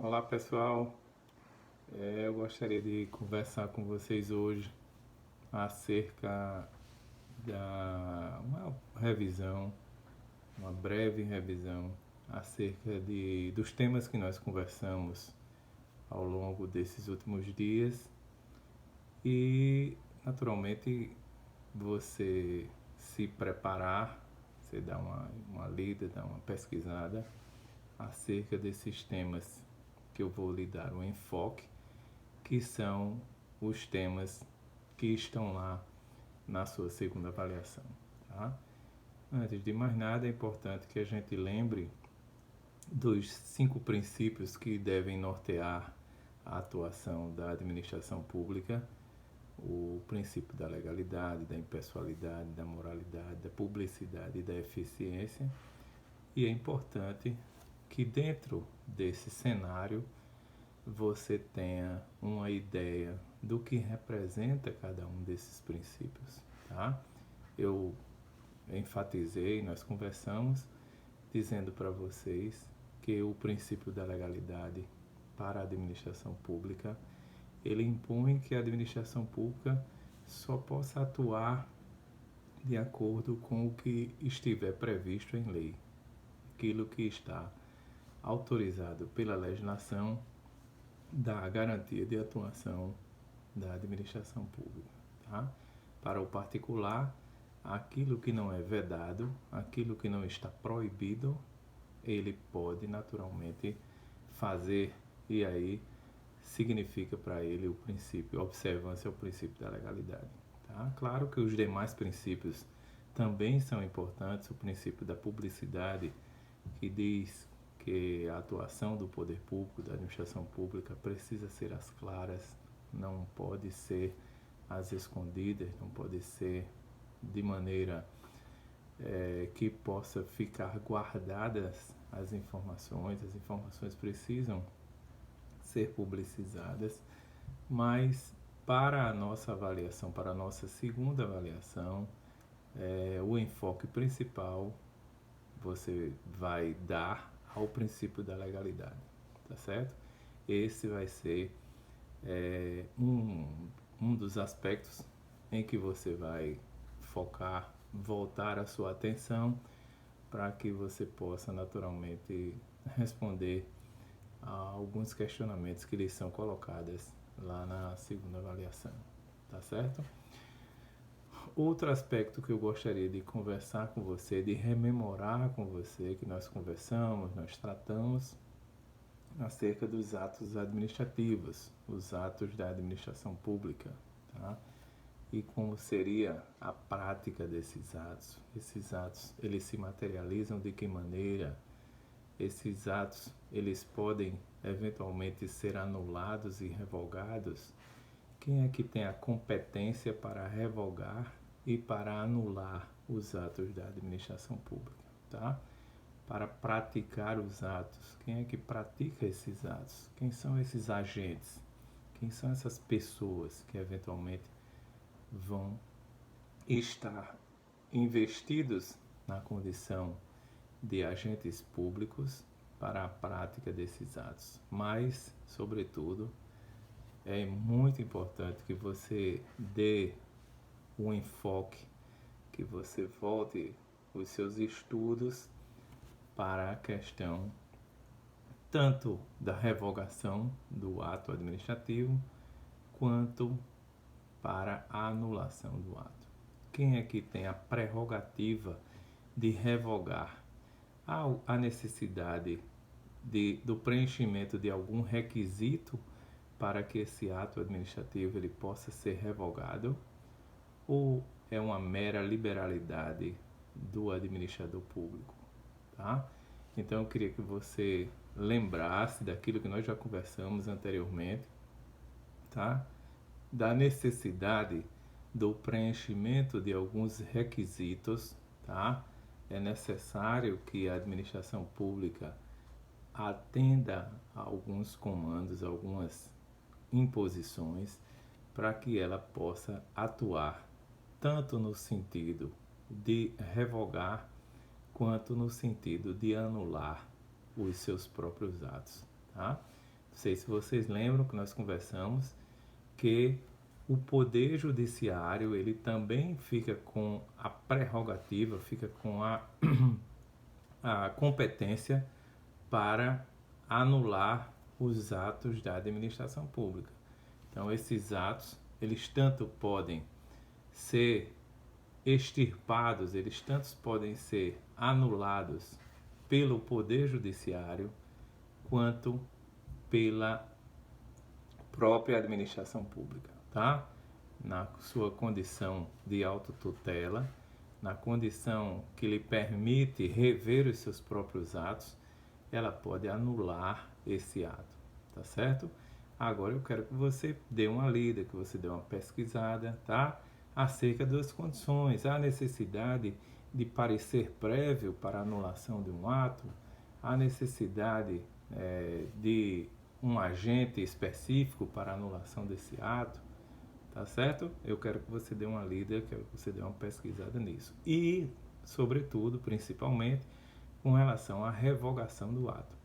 Olá pessoal, eu gostaria de conversar com vocês hoje acerca da uma revisão, uma breve revisão acerca dos temas que nós conversamos ao longo desses últimos dias e naturalmente você se preparar, você dar uma lida, dar uma pesquisada acerca desses temas que eu vou lhe dar um enfoque, que são os temas que estão lá na sua segunda avaliação. Tá? Antes de mais nada, é importante que a gente lembre dos 5 princípios que devem nortear a atuação da administração pública: o princípio da legalidade, da impessoalidade, da moralidade, da publicidade e da eficiência. E é importante que dentro desse cenário você tenha uma ideia do que representa cada um desses princípios, tá? Eu enfatizei, nós conversamos dizendo para vocês que o princípio da legalidade para a administração pública, ele impõe que a administração pública só possa atuar de acordo com o que estiver previsto em lei, aquilo que está autorizado pela legislação da garantia de atuação da administração pública. Tá? Para o particular, aquilo que não é vedado, aquilo que não está proibido, ele pode naturalmente fazer, e aí significa para ele o princípio, a observância ao princípio da legalidade. Tá? Claro que os demais princípios também são importantes, o princípio da publicidade, que diz que a atuação do poder público, da administração pública, precisa ser às claras, não pode ser às escondidas, não pode ser de maneira que possa ficar guardadas as informações precisam ser publicizadas, mas para a nossa avaliação, para a nossa segunda avaliação, o enfoque principal você vai dar ao princípio da legalidade, tá certo? Esse vai ser um dos aspectos em que você vai focar, voltar a sua atenção para que você possa naturalmente responder a alguns questionamentos que lhes são colocados lá na segunda avaliação, tá certo? Outro aspecto que eu gostaria de conversar com você, de rememorar com você, que nós conversamos, nós tratamos acerca dos atos administrativos, os atos da administração pública, tá? E como seria a prática desses atos. Esses atos, eles se materializam de que maneira? Esses atos, eles podem eventualmente ser anulados e revogados? Quem é que tem a competência para revogar e para anular os atos da administração pública, tá? Para praticar os atos, quem é que pratica esses atos? Quem são esses agentes? Quem são essas pessoas que eventualmente vão estar investidos na condição de agentes públicos para a prática desses atos? Mas, sobretudo, é muito importante que você dê um enfoque, que você volte os seus estudos para a questão tanto da revogação do ato administrativo quanto para a anulação do ato. Quem é que tem a prerrogativa de revogar? Há a necessidade do preenchimento de algum requisito para que esse ato administrativo ele possa ser revogado, ou é uma mera liberalidade do administrador público, tá? Então eu queria que você lembrasse daquilo que nós já conversamos anteriormente, tá? Da necessidade do preenchimento de alguns requisitos, tá? É necessário que a administração pública atenda a alguns comandos, algumas imposições, para que ela possa atuar tanto no sentido de revogar quanto no sentido de anular os seus próprios atos, tá? sei se vocês lembram que nós conversamos que o Poder Judiciário ele também fica com a prerrogativa, fica com a competência para anular os atos da administração pública. Então, esses atos, eles tanto podem ser extirpados, eles tanto podem ser anulados pelo Poder Judiciário, quanto pela própria administração pública, tá? Na sua condição de autotutela, na condição que lhe permite rever os seus próprios atos, ela pode anular esse ato, tá certo? Agora eu quero que você dê uma lida, que você dê uma pesquisada, tá? Acerca das condições, a necessidade de parecer prévio para anulação de um ato, a necessidade de um agente específico para anulação desse ato, tá certo? Eu quero que você dê uma lida, quero que você dê uma pesquisada nisso. E, sobretudo, principalmente, com relação à revogação do ato.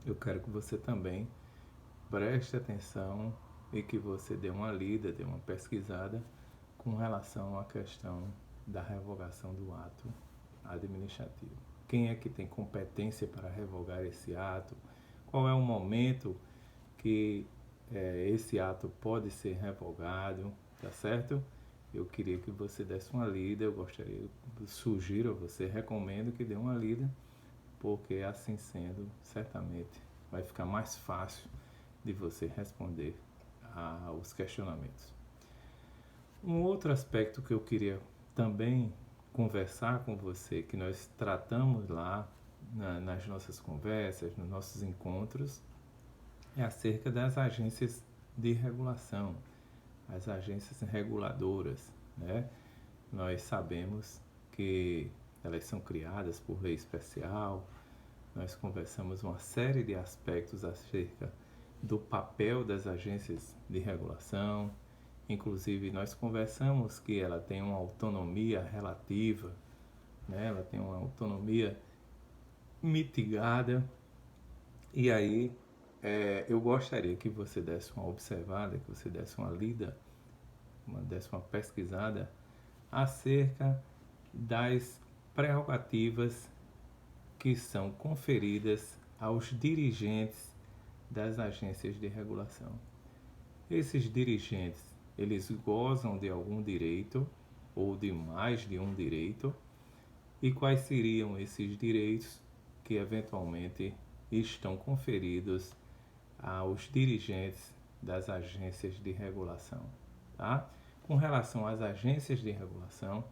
Eu quero que você também preste atenção e que você dê uma lida, dê uma pesquisada com relação à questão da revogação do ato administrativo. Quem é que tem competência para revogar esse ato? Qual é o momento que esse ato pode ser revogado, tá certo? Eu queria que você desse uma lida, sugiro a você, recomendo que dê uma lida, porque assim sendo, certamente vai ficar mais fácil de você responder aos questionamentos. Um outro aspecto que eu queria também conversar com você, que nós tratamos lá nas nossas conversas, nos nossos encontros, é acerca das agências de regulação, as agências reguladoras, né? Nós sabemos que elas são criadas por lei especial, nós conversamos uma série de aspectos acerca do papel das agências de regulação, inclusive nós conversamos que ela tem uma autonomia relativa, né? Ela tem uma autonomia mitigada, e aí eu gostaria que você desse uma observada, que você desse uma lida, desse uma pesquisada acerca das prerrogativas que são conferidas aos dirigentes das agências de regulação. Esses dirigentes, eles gozam de algum direito ou de mais de um direito, e quais seriam esses direitos que eventualmente estão conferidos aos dirigentes das agências de regulação, tá? Com relação às agências de regulação,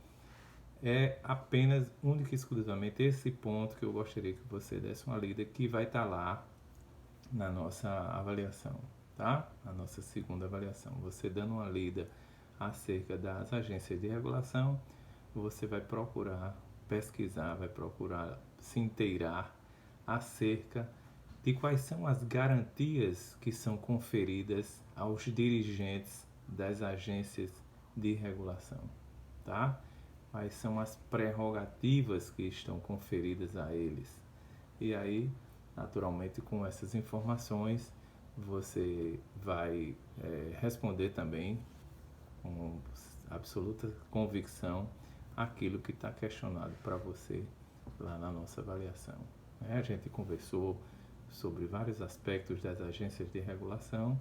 é apenas, única e exclusivamente esse ponto que eu gostaria que você desse uma lida, que vai estar lá na nossa avaliação, tá? Na nossa segunda avaliação. Você dando uma lida acerca das agências de regulação, você vai procurar pesquisar, vai procurar se inteirar acerca de quais são as garantias que são conferidas aos dirigentes das agências de regulação, tá? Quais são as prerrogativas que estão conferidas a eles. E aí, naturalmente, com essas informações, você vai responder também com absoluta convicção aquilo que está questionado para você lá na nossa avaliação. A gente conversou sobre vários aspectos das agências de regulação,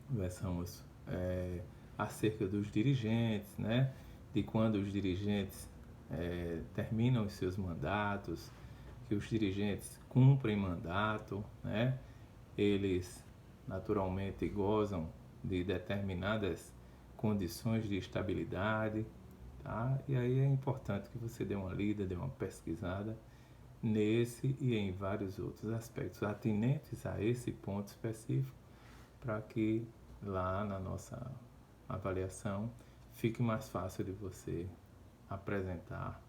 conversamos acerca dos dirigentes, né? De quando os dirigentes terminam os seus mandatos, que os dirigentes cumprem mandato, né? Eles naturalmente gozam de determinadas condições de estabilidade, tá? E aí é importante que você dê uma lida, dê uma pesquisada nesse e em vários outros aspectos atinentes a esse ponto específico, para que lá na nossa avaliação fique mais fácil de você apresentar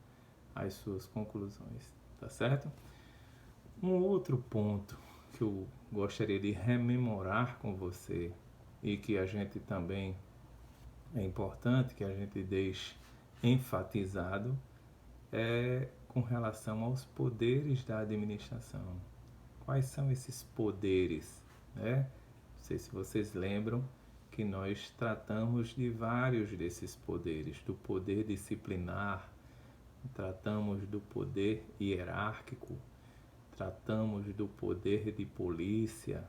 as suas conclusões, tá certo? Um outro ponto que eu gostaria de rememorar com você, e que a gente também é importante que a gente deixe enfatizado, é com relação aos poderes da administração. Quais são esses poderes né? Não sei se vocês lembram que nós tratamos de vários desses poderes, do poder disciplinar, tratamos do poder hierárquico, tratamos do poder de polícia,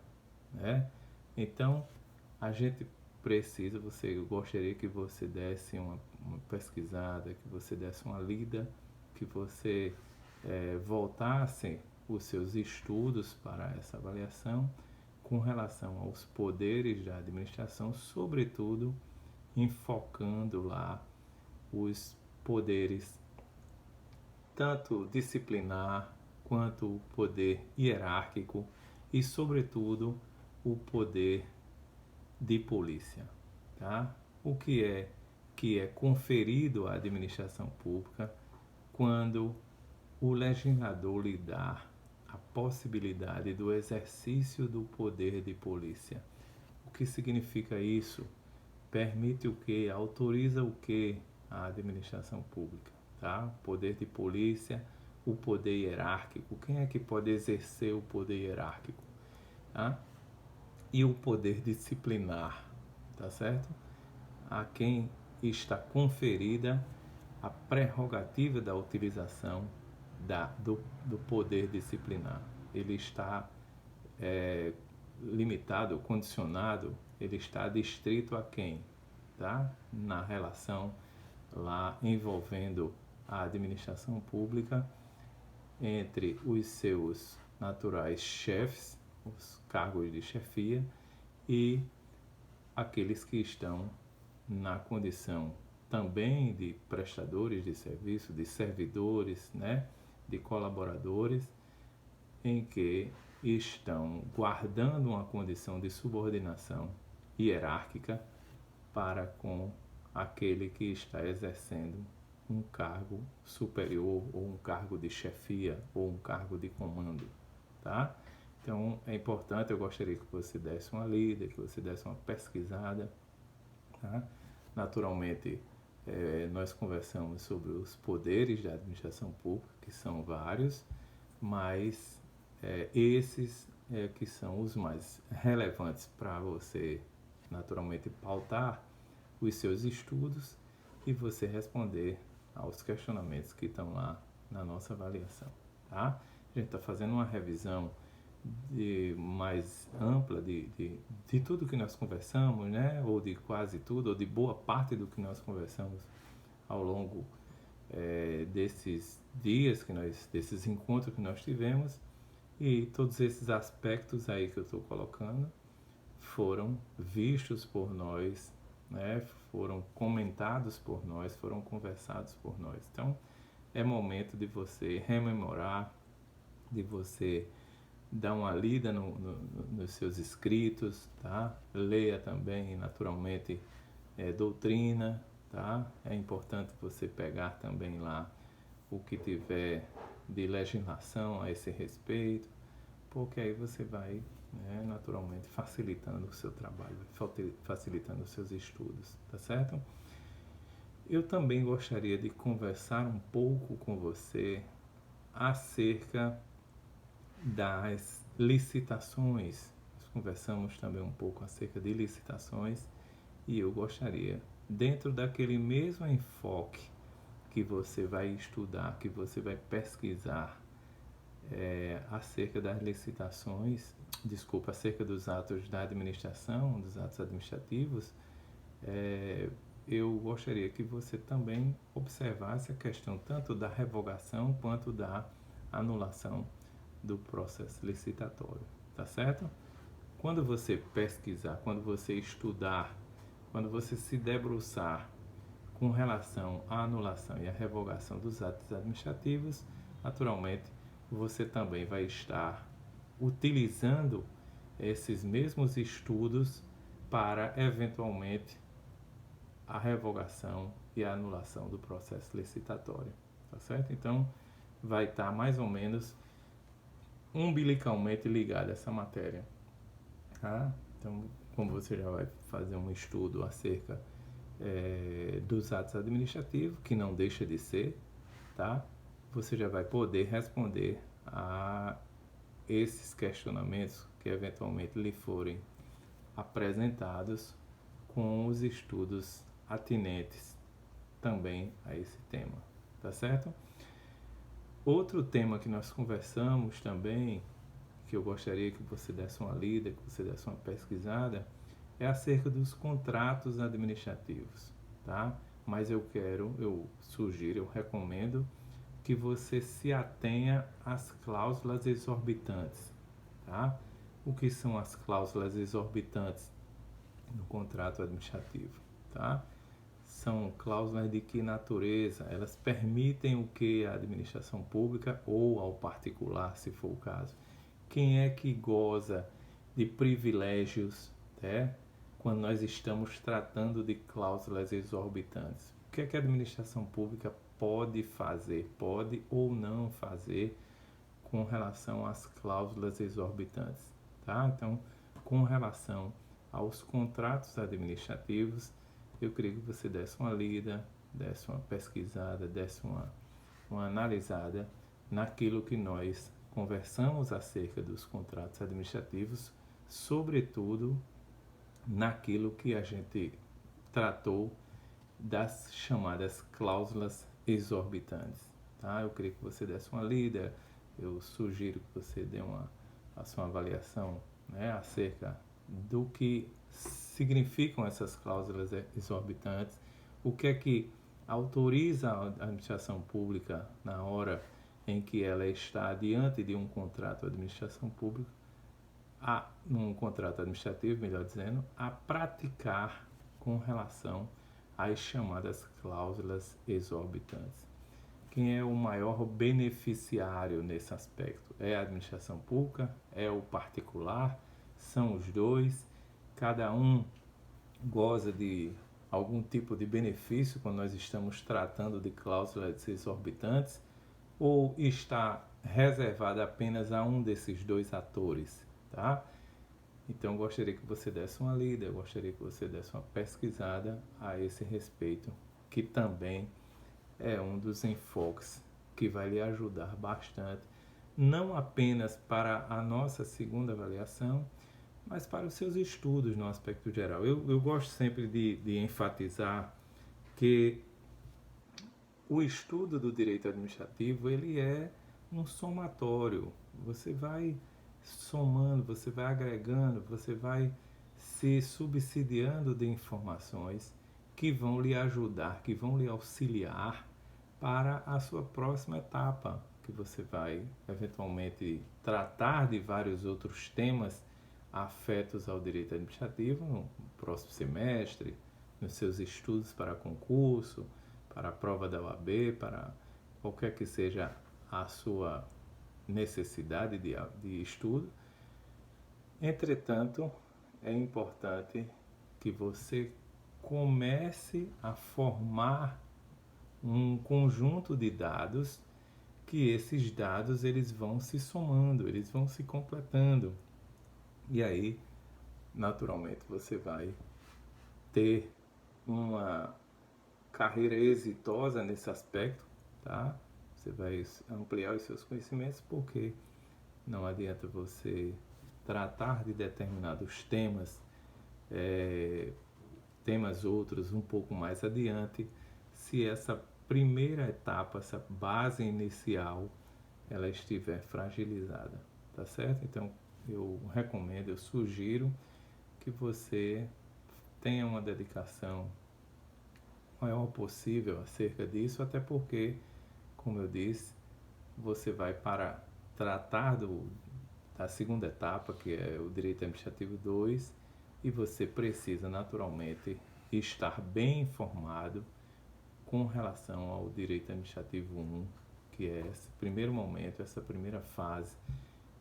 né? Então, a gente precisa, eu gostaria que você desse uma pesquisada, que você desse uma lida, que você voltasse os seus estudos para essa avaliação com relação aos poderes da administração, sobretudo enfocando lá os poderes tanto disciplinar quanto o poder hierárquico e, sobretudo, o poder de polícia, tá? O que é conferido à administração pública quando o legislador lhe dá a possibilidade do exercício do poder de polícia. O que significa isso? Permite o que? Autoriza o que? A administração pública, tá? O poder de polícia, o poder hierárquico. Quem é que pode exercer o poder hierárquico? Tá? E o poder disciplinar, tá certo? A quem está conferida a prerrogativa da utilização do poder disciplinar. Ele está limitado, condicionado, ele está adstrito a quem? Tá? Na relação lá envolvendo a administração pública entre os seus naturais chefes, os cargos de chefia, e aqueles que estão na condição também de prestadores de serviço, de servidores, né, de colaboradores, em que estão guardando uma condição de subordinação hierárquica para com aquele que está exercendo um cargo superior ou um cargo de chefia ou um cargo de comando, tá? Então é importante, eu gostaria que você desse uma lida, que você desse uma pesquisada, tá? Naturalmente, nós conversamos sobre os poderes da administração pública, que são vários, mas esses que são os mais relevantes para você, naturalmente, pautar os seus estudos e você responder aos questionamentos que estão lá na nossa avaliação, tá? A gente está fazendo uma revisão mais ampla de tudo que nós conversamos, né? Ou de quase tudo, ou de boa parte do que nós conversamos ao longo desses dias, desses encontros que nós tivemos, e todos esses aspectos aí que eu estou colocando foram vistos por nós, né? Foram comentados por nós, foram conversados por nós. Então, é momento de você rememorar, de você dar uma lida nos seus escritos, tá? Leia também, naturalmente, doutrina, tá? É importante você pegar também lá o que tiver de legislação a esse respeito, porque aí você vai, né, naturalmente facilitando o seu trabalho, facilitando os seus estudos, tá certo? Eu também gostaria de conversar um pouco com você acerca das licitações. Nós conversamos também um pouco acerca de licitações e eu gostaria, dentro daquele mesmo enfoque que você vai estudar, que você vai pesquisar acerca das licitações, acerca dos atos da administração, dos atos administrativos, eu gostaria que você também observasse a questão tanto da revogação quanto da anulação do processo licitatório, tá certo? Quando você pesquisar, quando você estudar, quando você se debruçar com relação à anulação e à revogação dos atos administrativos, naturalmente você também vai estar utilizando esses mesmos estudos para, eventualmente, a revogação e a anulação do processo licitatório, tá certo? Então, vai estar mais ou menos umbilicalmente ligado a essa matéria, tá? Então, como você já vai fazer um estudo acerca dos atos administrativos, que não deixa de ser, tá? Você já vai poder responder a esses questionamentos que eventualmente lhe forem apresentados com os estudos atinentes também a esse tema, tá certo? Outro tema que nós conversamos também, que eu gostaria que você desse uma lida, que você desse uma pesquisada, é acerca dos contratos administrativos, tá? Mas eu sugiro, eu recomendo que você se atenha às cláusulas exorbitantes, tá? O que são as cláusulas exorbitantes no contrato administrativo, tá? São cláusulas de que natureza? Elas permitem o que à administração pública ou ao particular, se for o caso. Quem é que goza de privilégios, né? Quando nós estamos tratando de cláusulas exorbitantes? O que é que a administração pública pode fazer, pode ou não fazer com relação às cláusulas exorbitantes, tá? Então, com relação aos contratos administrativos, eu queria que você desse uma lida, desse uma pesquisada, desse uma analisada naquilo que nós conversamos acerca dos contratos administrativos, sobretudo naquilo que a gente tratou das chamadas cláusulas exorbitantes, tá? Eu queria que você desse uma lida, eu sugiro que você dê faça uma avaliação, né, acerca do que significam essas cláusulas exorbitantes, o que é que autoriza a administração pública na hora em que ela está diante de um contrato de administração pública, num contrato administrativo, melhor dizendo, a praticar com relação às chamadas cláusulas exorbitantes. Quem é o maior beneficiário nesse aspecto? É a administração pública? É o particular? São os dois? Cada um goza de algum tipo de benefício quando nós estamos tratando de cláusulas exorbitantes? Ou está reservada apenas a um desses dois atores, tá? Então, eu gostaria que você desse uma lida, eu gostaria que você desse uma pesquisada a esse respeito, que também é um dos enfoques que vai lhe ajudar bastante, não apenas para a nossa segunda avaliação, mas para os seus estudos no aspecto geral. Eu gosto sempre de enfatizar que o estudo do direito administrativo, ele é um somatório. Você vai somando, você vai agregando, você vai se subsidiando de informações que vão lhe ajudar, que vão lhe auxiliar para a sua próxima etapa, que você vai eventualmente tratar de vários outros temas afetos ao direito administrativo no próximo semestre, nos seus estudos para concurso, para a prova da OAB, para qualquer que seja a sua necessidade de estudo. Entretanto, é importante que você comece a formar um conjunto de dados, que esses dados eles vão se somando, eles vão se completando. E aí, naturalmente, você vai ter uma carreira exitosa nesse aspecto, tá? Você vai ampliar os seus conhecimentos, porque não adianta você tratar de determinados temas, temas outros um pouco mais adiante, se essa primeira etapa, essa base inicial, ela estiver fragilizada, tá certo? Então, eu recomendo, eu sugiro que você tenha uma dedicação maior possível acerca disso, até porque, como eu disse, você vai para tratar da segunda etapa, que é o Direito Administrativo 2, e você precisa naturalmente estar bem informado com relação ao Direito Administrativo 1, que é esse primeiro momento, essa primeira fase,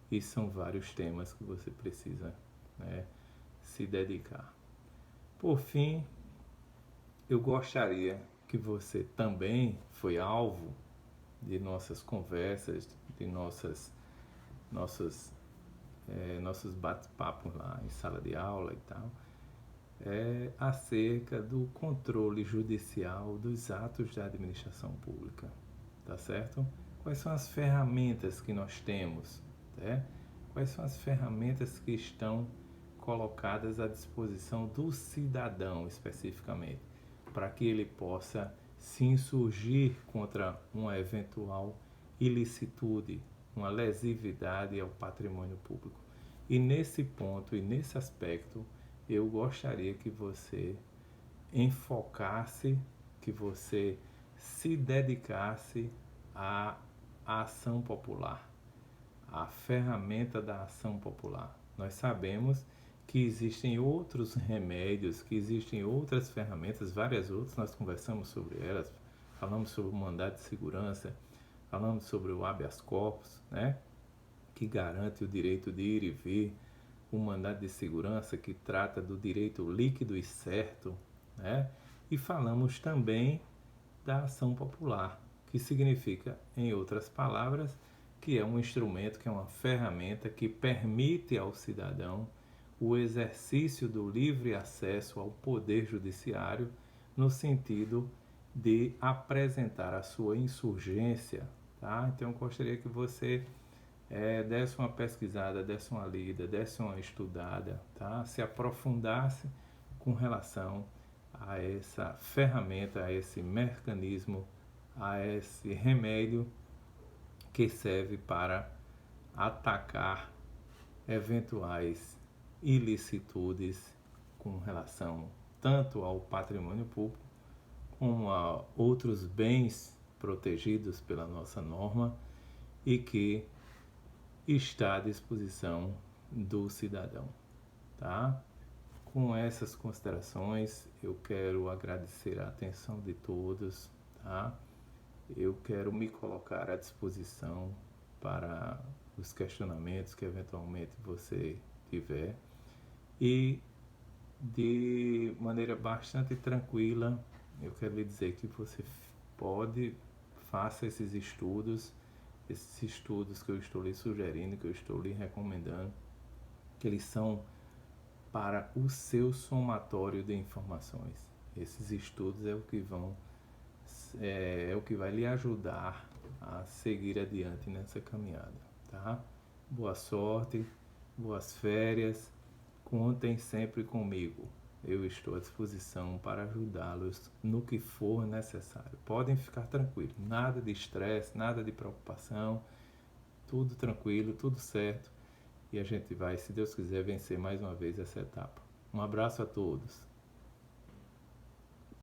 e são vários temas que você precisa, né, se dedicar. Por fim, eu gostaria que você também foi alvo de nossas conversas, de nossos bate-papos lá em sala de aula e tal, acerca do controle judicial dos atos da administração pública, tá certo? Quais são as ferramentas que nós temos, né, Quais são as ferramentas que estão colocadas à disposição do cidadão especificamente, para que ele possa se insurgir contra uma eventual ilicitude, uma lesividade ao patrimônio público. E nesse ponto e nesse aspecto, eu gostaria que você enfocasse, que você se dedicasse à ação popular, à ferramenta da ação popular. Nós sabemos que existem outros remédios, que existem outras ferramentas, várias outras, nós conversamos sobre elas, falamos sobre o mandado de segurança, falamos sobre o habeas corpus, né, que garante o direito de ir e vir, o mandado de segurança que trata do direito líquido e certo, né, e falamos também da ação popular, que significa, em outras palavras, que é um instrumento, que é uma ferramenta que permite ao cidadão o exercício do livre acesso ao poder judiciário no sentido de apresentar a sua insurgência, tá? Então eu gostaria que você desse uma pesquisada, desse uma lida, desse uma estudada, tá? Se aprofundasse com relação a essa ferramenta, a esse mecanismo, a esse remédio que serve para atacar eventuais ilicitudes com relação tanto ao patrimônio público como a outros bens protegidos pela nossa norma e que está à disposição do cidadão, tá? Com essas considerações, eu quero agradecer a atenção de todos, tá? Eu quero me colocar à disposição para os questionamentos que eventualmente você tiver e de maneira bastante tranquila, eu quero lhe dizer que você faça esses estudos que eu estou lhe sugerindo, que eu estou lhe recomendando, que eles são para o seu somatório de informações. Esses estudos é o que vai lhe ajudar a seguir adiante nessa caminhada, tá? Boa sorte, boas férias, contem sempre comigo. Eu estou à disposição para ajudá-los no que for necessário. Podem ficar tranquilos, nada de estresse, nada de preocupação, tudo tranquilo, tudo certo. E a gente vai, se Deus quiser, vencer mais uma vez essa etapa. Um abraço a todos.